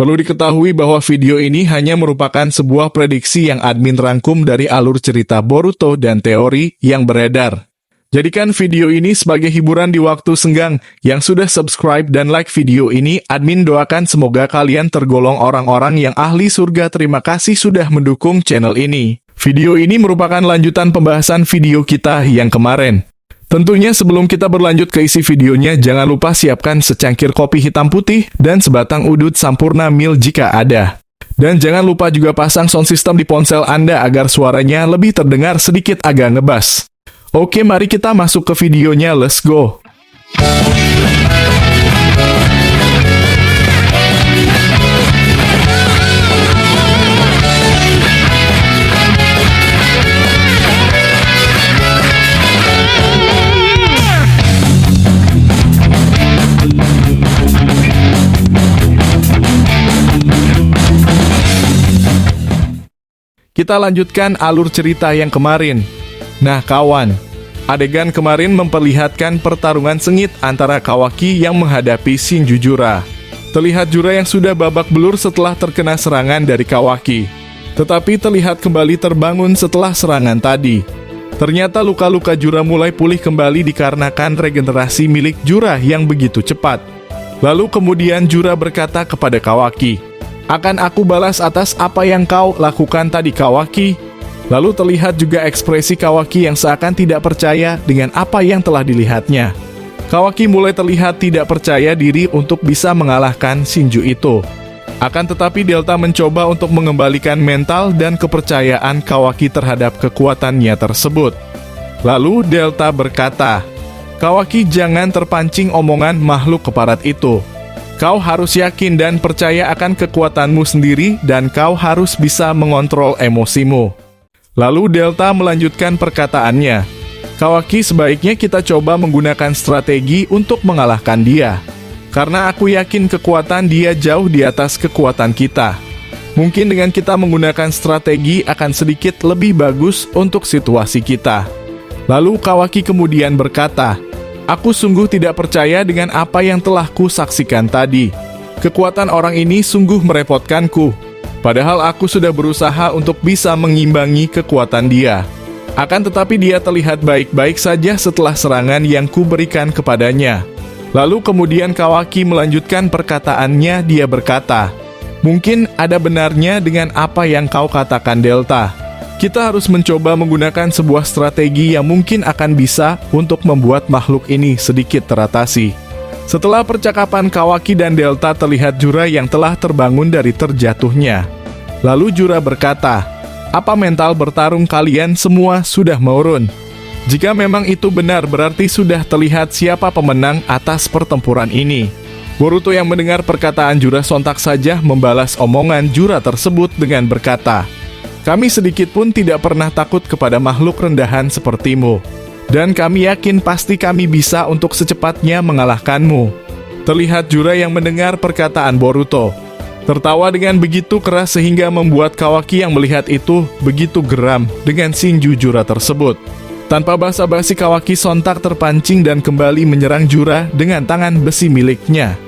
Perlu diketahui bahwa video ini hanya merupakan sebuah prediksi yang admin rangkum dari alur cerita Boruto dan teori yang beredar. Jadikan video ini sebagai hiburan di waktu senggang. Yang sudah subscribe dan like video ini, admin doakan semoga kalian tergolong orang-orang yang ahli surga. Terima kasih sudah mendukung channel ini. Video ini merupakan lanjutan pembahasan video kita yang kemarin. Tentunya sebelum kita berlanjut ke isi videonya, jangan lupa siapkan secangkir kopi hitam putih dan sebatang udut Sampurna Mil jika ada. Dan jangan lupa juga pasang sound system di ponsel Anda agar suaranya lebih terdengar sedikit agak ngebas. Oke, mari kita masuk ke videonya, let's go! Kita lanjutkan alur cerita yang kemarin. Nah kawan, adegan kemarin memperlihatkan pertarungan sengit antara Kawaki yang menghadapi Shinju Jura. Terlihat Jura yang sudah babak belur setelah terkena serangan dari Kawaki. Tetapi terlihat kembali terbangun setelah serangan tadi. Ternyata luka-luka Jura mulai pulih kembali dikarenakan regenerasi milik Jura yang begitu cepat. Lalu kemudian Jura berkata kepada Kawaki, "Akan aku balas atas apa yang kau lakukan tadi, Kawaki." Lalu terlihat juga ekspresi Kawaki yang seakan tidak percaya dengan apa yang telah dilihatnya. Kawaki mulai terlihat tidak percaya diri untuk bisa mengalahkan Shinju itu. Akan tetapi Delta mencoba untuk mengembalikan mental dan kepercayaan Kawaki terhadap kekuatannya tersebut. Lalu Delta berkata, "Kawaki, jangan terpancing omongan makhluk keparat itu. Kau harus yakin dan percaya akan kekuatanmu sendiri dan kau harus bisa mengontrol emosimu." Lalu Delta melanjutkan perkataannya, "Kawaki, sebaiknya kita coba menggunakan strategi untuk mengalahkan dia. Karena aku yakin kekuatan dia jauh di atas kekuatan kita. Mungkin dengan kita menggunakan strategi akan sedikit lebih bagus untuk situasi kita." Lalu Kawaki kemudian berkata, "Aku sungguh tidak percaya dengan apa yang telah ku saksikan tadi. Kekuatan orang ini sungguh merepotkanku. Padahal aku sudah berusaha untuk bisa mengimbangi kekuatan dia. Akan tetapi dia terlihat baik-baik saja setelah serangan yang ku berikan kepadanya." Lalu kemudian Kawaki melanjutkan perkataannya, dia berkata, "Mungkin ada benarnya dengan apa yang kau katakan, Delta. Kita harus mencoba menggunakan sebuah strategi yang mungkin akan bisa untuk membuat makhluk ini sedikit teratasi." Setelah percakapan Kawaki dan Delta, terlihat Jura yang telah terbangun dari terjatuhnya. Lalu Jura berkata, "Apa mental bertarung kalian semua sudah menurun? Jika memang itu benar, berarti sudah terlihat siapa pemenang atas pertempuran ini." Boruto yang mendengar perkataan Jura sontak saja membalas omongan Jura tersebut dengan berkata, "Kami sedikit pun tidak pernah takut kepada makhluk rendahan sepertimu. Dan kami yakin pasti kami bisa untuk secepatnya mengalahkanmu." Terlihat Jura yang mendengar perkataan Boruto tertawa dengan begitu keras sehingga membuat Kawaki yang melihat itu begitu geram dengan Shinju Jura tersebut. Tanpa basa-basi Kawaki sontak terpancing dan kembali menyerang Jura dengan tangan besi miliknya.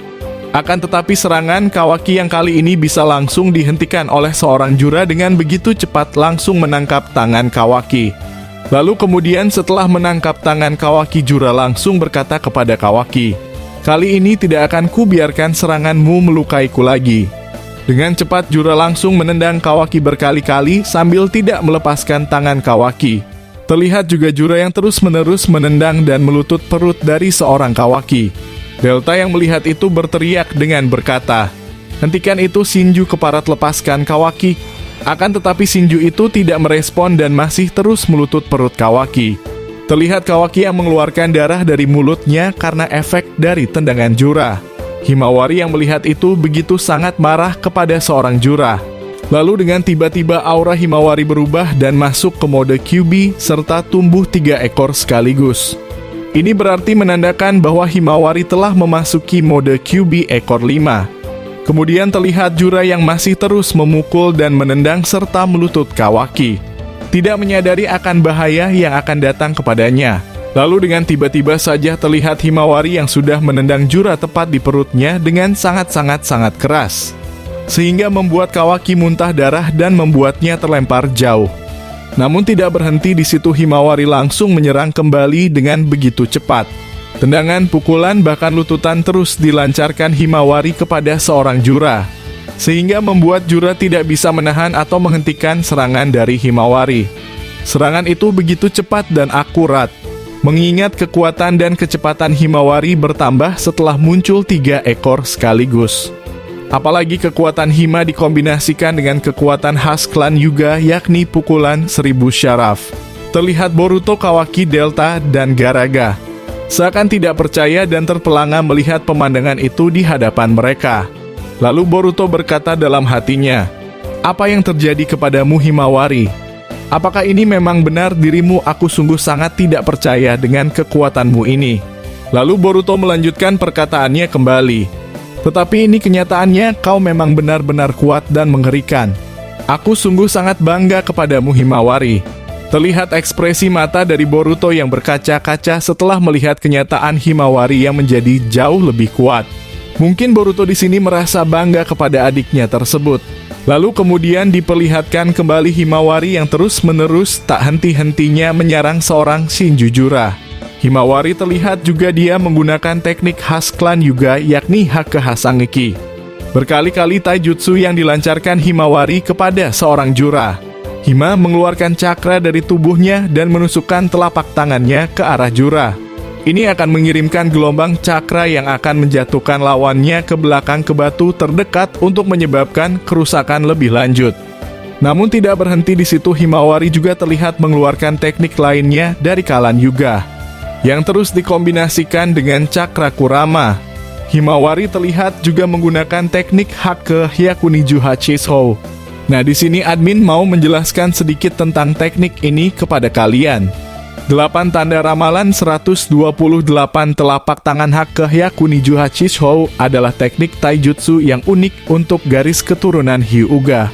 Akan tetapi serangan Kawaki yang kali ini bisa langsung dihentikan oleh seorang Jura dengan begitu cepat langsung menangkap tangan Kawaki. Lalu kemudian setelah menangkap tangan Kawaki, Jura langsung berkata kepada Kawaki, "Kali ini tidak akan kubiarkan seranganmu melukaiku lagi." Dengan cepat Jura langsung menendang Kawaki berkali-kali sambil tidak melepaskan tangan Kawaki. Terlihat juga Jura yang terus-menerus menendang dan melutut perut dari seorang Kawaki. Delta yang melihat itu berteriak dengan berkata, "Hentikan itu Shinju keparat, lepaskan Kawaki." Akan tetapi Shinju itu tidak merespon dan masih terus melutut perut Kawaki. Terlihat Kawaki yang mengeluarkan darah dari mulutnya karena efek dari tendangan Jura. Himawari yang melihat itu begitu sangat marah kepada seorang Jura. Lalu dengan tiba-tiba aura Himawari berubah dan masuk ke mode QB serta tumbuh 3 ekor sekaligus. Ini berarti menandakan bahwa Himawari telah memasuki mode QB ekor 5. Kemudian terlihat Jura yang masih terus memukul dan menendang serta melutut Kawaki. Tidak menyadari akan bahaya yang akan datang kepadanya. Lalu dengan tiba-tiba saja terlihat Himawari yang sudah menendang Jura tepat di perutnya dengan sangat keras. sehingga membuat Kawaki muntah darah dan membuatnya terlempar jauh. Namun tidak berhenti di situ, Himawari langsung menyerang kembali dengan begitu cepat. Tendangan, pukulan, bahkan lututan terus dilancarkan Himawari kepada seorang Jura, sehingga membuat Jura tidak bisa menahan atau menghentikan serangan dari Himawari. Serangan itu begitu cepat dan akurat, mengingat kekuatan dan kecepatan Himawari bertambah setelah muncul 3 ekor sekaligus. Apalagi kekuatan Hima dikombinasikan dengan kekuatan khas klan Hyuga, yakni pukulan 1000 syaraf. Terlihat Boruto, Kawaki, Delta, dan Garaga seakan tidak percaya dan terpelanga melihat pemandangan itu di hadapan mereka. Lalu Boruto berkata dalam hatinya, "Apa yang terjadi kepadamu, Himawari? Apakah ini memang benar dirimu? Aku sungguh sangat tidak percaya dengan kekuatanmu ini." Lalu Boruto melanjutkan perkataannya kembali, "Tetapi ini kenyataannya, kau memang benar-benar kuat dan mengerikan. Aku sungguh sangat bangga kepadamu, Himawari." Terlihat ekspresi mata dari Boruto yang berkaca-kaca setelah melihat kenyataan Himawari yang menjadi jauh lebih kuat. Mungkin Boruto di sini merasa bangga kepada adiknya tersebut. Lalu kemudian diperlihatkan kembali Himawari yang terus-menerus tak henti-hentinya menyerang seorang Shinjujura. Himawari terlihat juga dia menggunakan teknik khas klan Hyuga, yakni Hake Hasangeki. Berkali-kali taijutsu yang dilancarkan Himawari kepada seorang Jura. Hima mengeluarkan cakra dari tubuhnya dan menusukkan telapak tangannya ke arah Jura. Ini akan mengirimkan gelombang cakra yang akan menjatuhkan lawannya ke belakang ke batu terdekat untuk menyebabkan kerusakan lebih lanjut. Namun tidak berhenti di situ, Himawari juga terlihat mengeluarkan teknik lainnya dari klan Hyuga, yang terus dikombinasikan dengan cakra Kurama. Himawari terlihat juga menggunakan teknik Hake Hyakuniju Hachishou. Nah, di sini admin mau menjelaskan sedikit tentang teknik ini kepada kalian. 8 tanda ramalan 128 telapak tangan Hake Hyakuniju Hachishou adalah teknik taijutsu yang unik untuk garis keturunan Hyuga.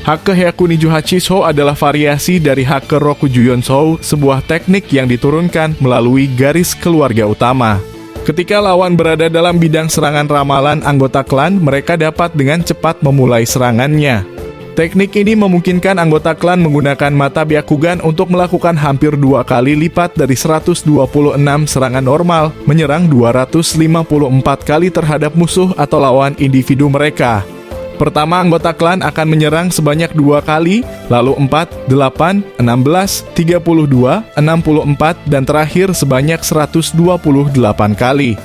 Hake Hyakuniju Hachishou adalah variasi dari Hake Rokujuyonsou, sebuah teknik yang diturunkan melalui garis keluarga utama. Ketika lawan berada dalam bidang serangan ramalan anggota klan, mereka dapat dengan cepat memulai serangannya. Teknik ini memungkinkan anggota klan menggunakan mata Byakugan untuk melakukan hampir 2 kali lipat dari 126 serangan normal, menyerang 254 kali terhadap musuh atau lawan individu mereka. Pertama, anggota klan akan menyerang sebanyak 2 kali, lalu 4, 8, 16, 32, 64, dan terakhir sebanyak 128 kali.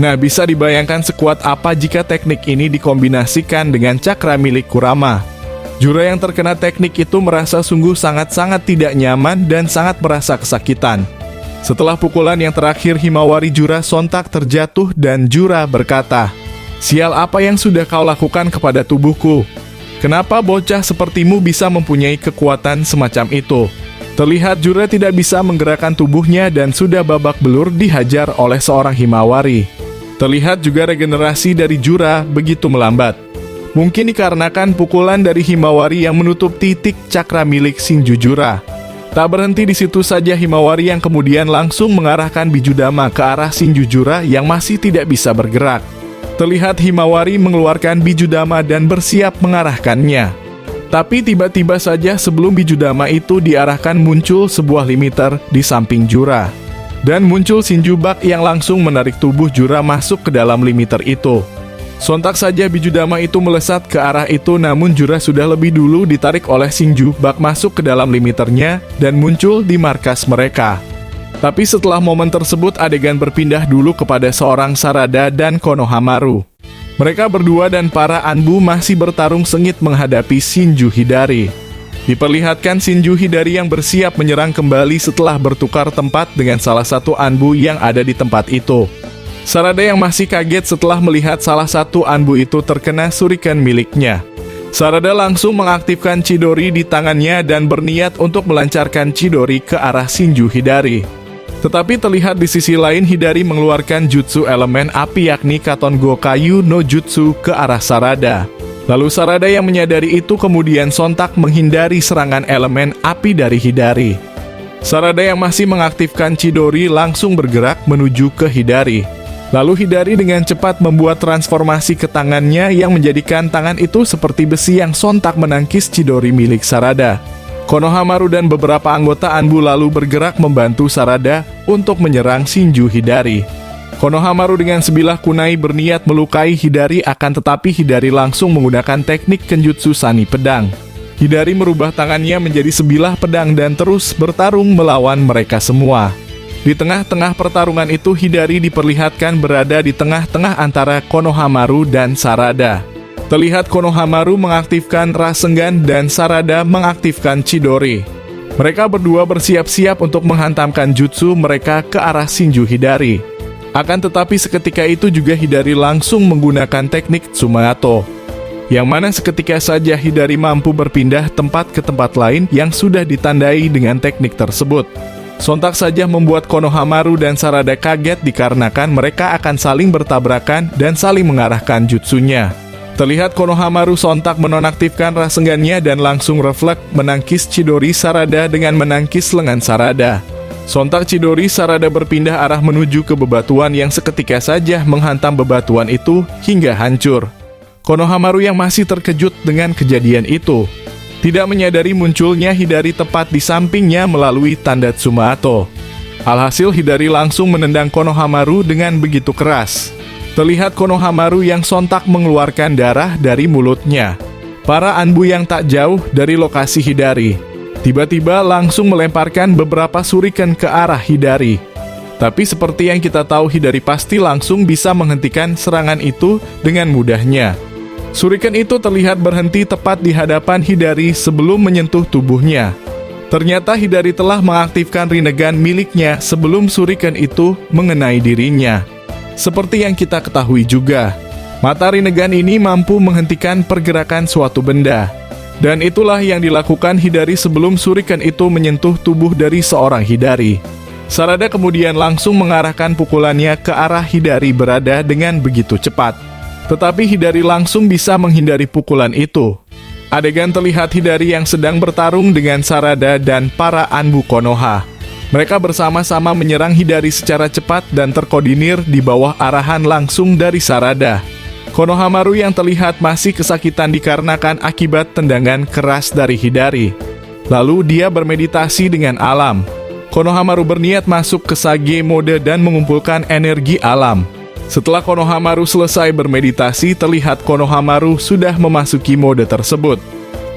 Nah, bisa dibayangkan sekuat apa jika teknik ini dikombinasikan dengan cakra milik Kurama. Jura yang terkena teknik itu merasa sungguh sangat-sangat tidak nyaman dan sangat merasa kesakitan. Setelah pukulan yang terakhir, Himawari Jura sontak terjatuh dan Jura berkata, "Sial, apa yang sudah kau lakukan kepada tubuhku? Kenapa bocah sepertimu bisa mempunyai kekuatan semacam itu?" Terlihat Jura tidak bisa menggerakkan tubuhnya dan sudah babak belur dihajar oleh seorang Himawari. Terlihat juga regenerasi dari Jura begitu melambat. Mungkin dikarenakan pukulan dari Himawari yang menutup titik cakra milik Shinjujura. Tak berhenti di situ saja, Himawari yang kemudian langsung mengarahkan Bijudama ke arah Shinjujura yang masih tidak bisa bergerak. Terlihat Himawari mengeluarkan Bijudama dan bersiap mengarahkannya. Tapi tiba-tiba saja sebelum Bijudama itu diarahkan, muncul sebuah limiter di samping Jura. Dan muncul Shinjubak yang langsung menarik tubuh Jura masuk ke dalam limiter itu. Sontak saja Bijudama itu melesat ke arah itu, namun Jura sudah lebih dulu ditarik oleh Shinjubak masuk ke dalam limiternya dan muncul di markas mereka. Tapi setelah momen tersebut, adegan berpindah dulu kepada seorang Sarada dan Konohamaru. Mereka berdua dan para Anbu masih bertarung sengit menghadapi Shinju Hidari. Diperlihatkan Shinju Hidari yang bersiap menyerang kembali setelah bertukar tempat dengan salah satu Anbu yang ada di tempat itu. Sarada yang masih kaget setelah melihat salah satu Anbu itu terkena shuriken miliknya. Sarada langsung mengaktifkan Chidori di tangannya dan berniat untuk melancarkan Chidori ke arah Shinju Hidari. Tetapi terlihat di sisi lain Hidari mengeluarkan jutsu elemen api, yakni Katon Gokayu no Jutsu ke arah Sarada. Lalu Sarada yang menyadari itu kemudian sontak menghindari serangan elemen api dari Hidari. Sarada yang masih mengaktifkan Chidori langsung bergerak menuju ke Hidari. Lalu Hidari dengan cepat membuat transformasi ke tangannya yang menjadikan tangan itu seperti besi yang sontak menangkis Chidori milik Sarada. Konohamaru dan beberapa anggota Anbu lalu bergerak membantu Sarada untuk menyerang Shinju Hidari. Konohamaru dengan sebilah kunai berniat melukai Hidari, akan tetapi Hidari langsung menggunakan teknik Kenjutsu Sani Pedang. Hidari merubah tangannya menjadi sebilah pedang dan terus bertarung melawan mereka semua. Di tengah-tengah pertarungan itu, Hidari diperlihatkan berada di tengah-tengah antara Konohamaru dan Sarada. Terlihat Konohamaru mengaktifkan Rasengan dan Sarada mengaktifkan Chidori. Mereka berdua bersiap-siap untuk menghantamkan jutsu mereka ke arah Shinju Hidari. Akan tetapi seketika itu juga Hidari langsung menggunakan teknik Tsumato, yang mana seketika saja Hidari mampu berpindah tempat ke tempat lain yang sudah ditandai dengan teknik tersebut. Sontak saja membuat Konohamaru dan Sarada kaget dikarenakan mereka akan saling bertabrakan dan saling mengarahkan jutsunya. Terlihat Konohamaru sontak menonaktifkan Rasengannya dan langsung refleks menangkis Chidori Sarada dengan menangkis lengan Sarada. Sontak Chidori Sarada berpindah arah menuju ke bebatuan yang seketika saja menghantam bebatuan itu hingga hancur. Konohamaru yang masih terkejut dengan kejadian itu tidak menyadari munculnya Hidari tepat di sampingnya melalui tanda Tsumato. Alhasil Hidari langsung menendang Konohamaru dengan begitu keras. Terlihat Konohamaru yang sontak mengeluarkan darah dari mulutnya. Para Anbu yang tak jauh dari lokasi Hidari tiba-tiba langsung melemparkan beberapa shuriken ke arah Hidari. Tapi seperti yang kita tahu, Hidari pasti langsung bisa menghentikan serangan itu dengan mudahnya. Shuriken itu terlihat berhenti tepat di hadapan Hidari sebelum menyentuh tubuhnya. Ternyata Hidari telah mengaktifkan Rinnegan miliknya sebelum shuriken itu mengenai dirinya. Seperti yang kita ketahui juga, mata Rinnegan ini mampu menghentikan pergerakan suatu benda. Dan itulah yang dilakukan Hidari sebelum shuriken itu menyentuh tubuh dari seorang Hidari. Sarada kemudian langsung mengarahkan pukulannya ke arah Hidari berada dengan begitu cepat. Tetapi Hidari langsung bisa menghindari pukulan itu. Adegan terlihat Hidari yang sedang bertarung dengan Sarada dan para Anbu Konoha. Mereka bersama-sama menyerang Hidari secara cepat dan terkoordinir di bawah arahan langsung dari Sarada. Konohamaru yang terlihat masih kesakitan dikarenakan akibat tendangan keras dari Hidari. Lalu dia bermeditasi dengan alam. Konohamaru berniat masuk ke Sage mode dan mengumpulkan energi alam. Setelah Konohamaru selesai bermeditasi, terlihat Konohamaru sudah memasuki mode tersebut.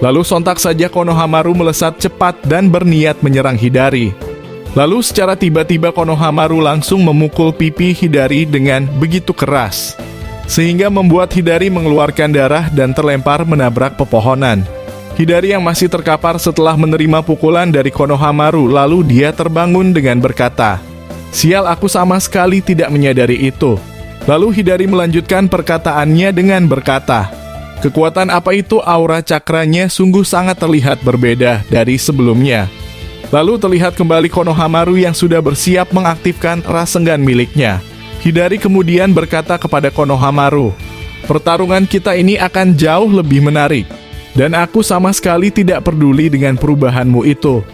Lalu sontak saja Konohamaru melesat cepat dan berniat menyerang Hidari. Lalu secara tiba-tiba Konohamaru langsung memukul pipi Hidari dengan begitu keras, sehingga membuat Hidari mengeluarkan darah dan terlempar menabrak pepohonan. Hidari yang masih terkapar setelah menerima pukulan dari Konohamaru, lalu dia terbangun dengan berkata, "Sial, aku sama sekali tidak menyadari itu." Lalu Hidari melanjutkan perkataannya dengan berkata, "Kekuatan apa itu? Aura cakranya sungguh sangat terlihat berbeda dari sebelumnya." Lalu terlihat kembali Konohamaru yang sudah bersiap mengaktifkan Rasengan miliknya. Hidari kemudian berkata kepada Konohamaru, "Pertarungan kita ini akan jauh lebih menarik, dan aku sama sekali tidak peduli dengan perubahanmu itu.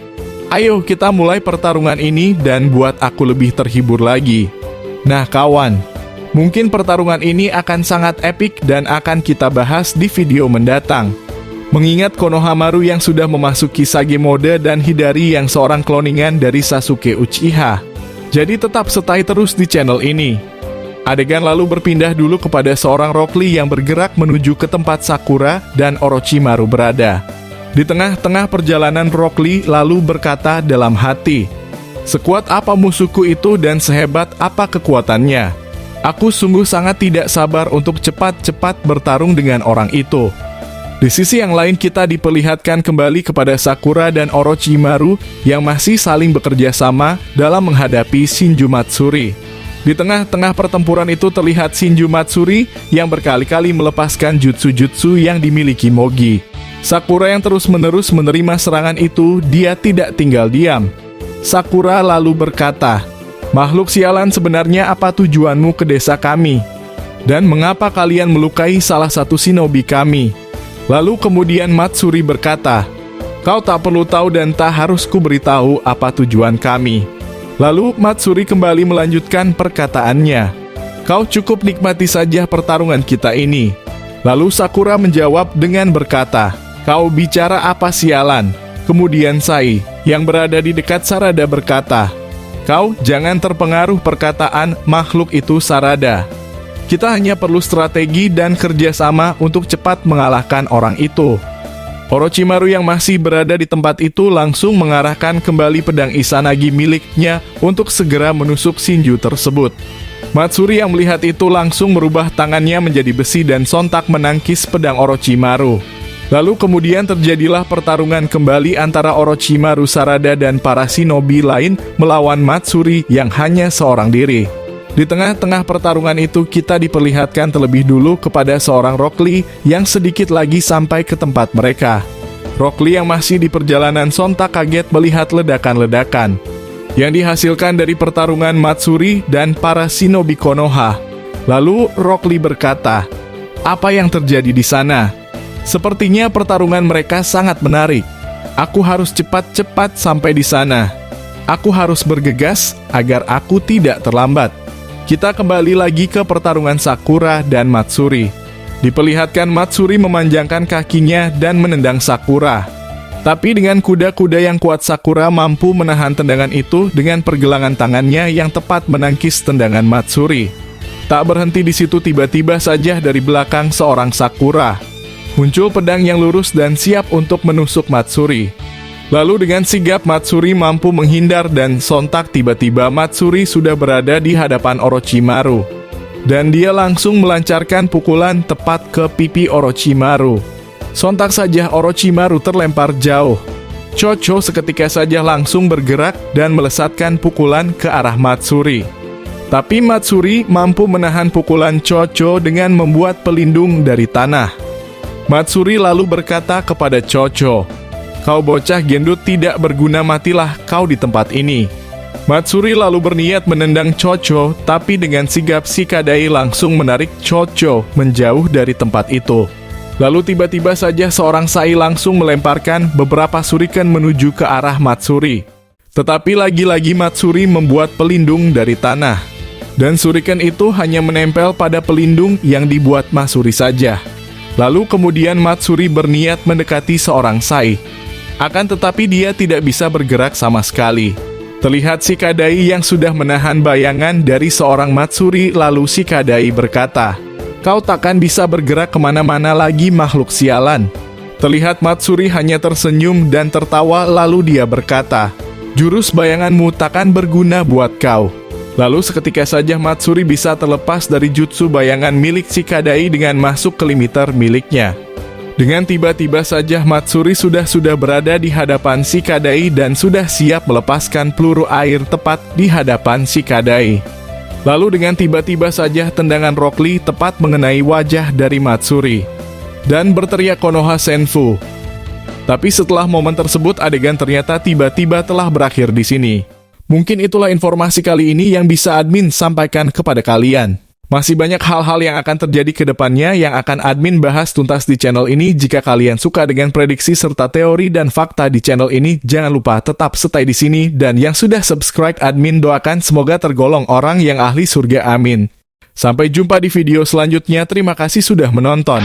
Ayo kita mulai pertarungan ini dan buat aku lebih terhibur lagi." Nah kawan, mungkin pertarungan ini akan sangat epik dan akan kita bahas di video mendatang. Mengingat Konohamaru yang sudah memasuki Sage mode dan Hidari yang seorang kloningan dari Sasuke Uchiha. Jadi tetap stay terus di channel ini. Adegan lalu berpindah dulu kepada seorang Rock Lee yang bergerak menuju ke tempat Sakura dan Orochimaru berada. Di tengah-tengah perjalanan, Rock Lee lalu berkata dalam hati, "Sekuat apa musuhku itu dan sehebat apa kekuatannya? Aku sungguh sangat tidak sabar untuk cepat-cepat bertarung dengan orang itu." Di sisi yang lain kita diperlihatkan kembali kepada Sakura dan Orochimaru yang masih saling bekerja sama dalam menghadapi Shinju Matsuri. Di tengah-tengah pertempuran itu terlihat Shinju Matsuri yang berkali-kali melepaskan jutsu-jutsu yang dimiliki Mogi. Sakura yang terus-menerus menerima serangan itu, dia tidak tinggal diam. Sakura lalu berkata, "Makhluk sialan, sebenarnya apa tujuanmu ke desa kami? Dan mengapa kalian melukai salah satu shinobi kami?" Lalu kemudian Matsuri berkata, "Kau tak perlu tahu dan tak harus kuberitahu apa tujuan kami." Lalu Matsuri kembali melanjutkan perkataannya, Kau cukup nikmati saja pertarungan kita ini." Lalu Sakura menjawab dengan berkata, "Kau bicara apa sialan?" Kemudian Sai, yang berada di dekat Sarada berkata, "Kau jangan terpengaruh perkataan makhluk itu Sarada. Kita hanya perlu strategi dan kerjasama untuk cepat mengalahkan orang itu." Orochimaru yang masih berada di tempat itu langsung mengarahkan kembali pedang Izanagi miliknya untuk segera menusuk Shinju tersebut. Matsuri yang melihat itu langsung merubah tangannya menjadi besi dan sontak menangkis pedang Orochimaru. Lalu kemudian terjadilah pertarungan kembali antara Orochimaru Sarada dan para shinobi lain melawan Matsuri yang hanya seorang diri. Di tengah-tengah pertarungan itu kita diperlihatkan terlebih dulu kepada seorang Rock Lee yang sedikit lagi sampai ke tempat mereka. Rock Lee yang masih di perjalanan sontak kaget melihat ledakan-ledakan yang dihasilkan dari pertarungan Matsuri dan para shinobi Konoha. Lalu Rock Lee berkata, "Apa yang terjadi di sana? Sepertinya pertarungan mereka sangat menarik. Aku harus cepat-cepat sampai di sana. Aku harus bergegas agar aku tidak terlambat." Kita kembali lagi ke pertarungan Sakura dan Matsuri. Diperlihatkan Matsuri memanjangkan kakinya dan menendang Sakura. Tapi dengan kuda-kuda yang kuat Sakura mampu menahan tendangan itu dengan pergelangan tangannya yang tepat menangkis tendangan Matsuri. Tak berhenti di situ, tiba-tiba saja dari belakang seorang Sakura muncul pedang yang lurus dan siap untuk menusuk Matsuri. Lalu dengan sigap Matsuri mampu menghindar dan sontak tiba-tiba Matsuri sudah berada di hadapan Orochimaru. Dan dia langsung melancarkan pukulan tepat ke pipi Orochimaru. Sontak saja Orochimaru terlempar jauh. Chocho seketika saja langsung bergerak dan melesatkan pukulan ke arah Matsuri. Tapi Matsuri mampu menahan pukulan Chocho dengan membuat pelindung dari tanah. Matsuri lalu berkata kepada Chocho, "Kau bocah gendut tidak berguna, matilah kau di tempat ini." Matsuri lalu berniat menendang Chocho, tapi dengan sigap Shikadai langsung menarik Chocho menjauh dari tempat itu. Lalu tiba-tiba saja seorang Sai langsung melemparkan beberapa shuriken menuju ke arah Matsuri. Tetapi lagi-lagi Matsuri membuat pelindung dari tanah. Dan shuriken itu hanya menempel pada pelindung yang dibuat Matsuri saja. Lalu kemudian Matsuri berniat mendekati seorang Sai. Akan tetapi dia tidak bisa bergerak sama sekali. Terlihat Shikadai yang sudah menahan bayangan dari seorang Matsuri, lalu Shikadai berkata, "Kau takkan bisa bergerak kemana-mana lagi, makhluk sialan." Terlihat Matsuri hanya tersenyum dan tertawa, lalu dia berkata, "Jurus bayanganmu takkan berguna buat kau." Lalu seketika saja Matsuri bisa terlepas dari jutsu bayangan milik Shikadai dengan masuk ke limiter miliknya. Dengan tiba-tiba saja Matsuri sudah berada di hadapan Shikadai dan sudah siap melepaskan peluru air tepat di hadapan Shikadai. Lalu dengan tiba-tiba saja tendangan Rock Lee tepat mengenai wajah dari Matsuri dan berteriak Konoha Senfu. Tapi setelah momen tersebut adegan ternyata tiba-tiba telah berakhir di sini. Mungkin itulah informasi kali ini yang bisa admin sampaikan kepada kalian. Masih banyak hal-hal yang akan terjadi ke depannya yang akan admin bahas tuntas di channel ini. Jika kalian suka dengan prediksi serta teori dan fakta di channel ini, jangan lupa tetap stay di sini. Dan yang sudah subscribe, admin doakan semoga tergolong orang yang ahli surga, amin. Sampai jumpa di video selanjutnya. Terima kasih sudah menonton.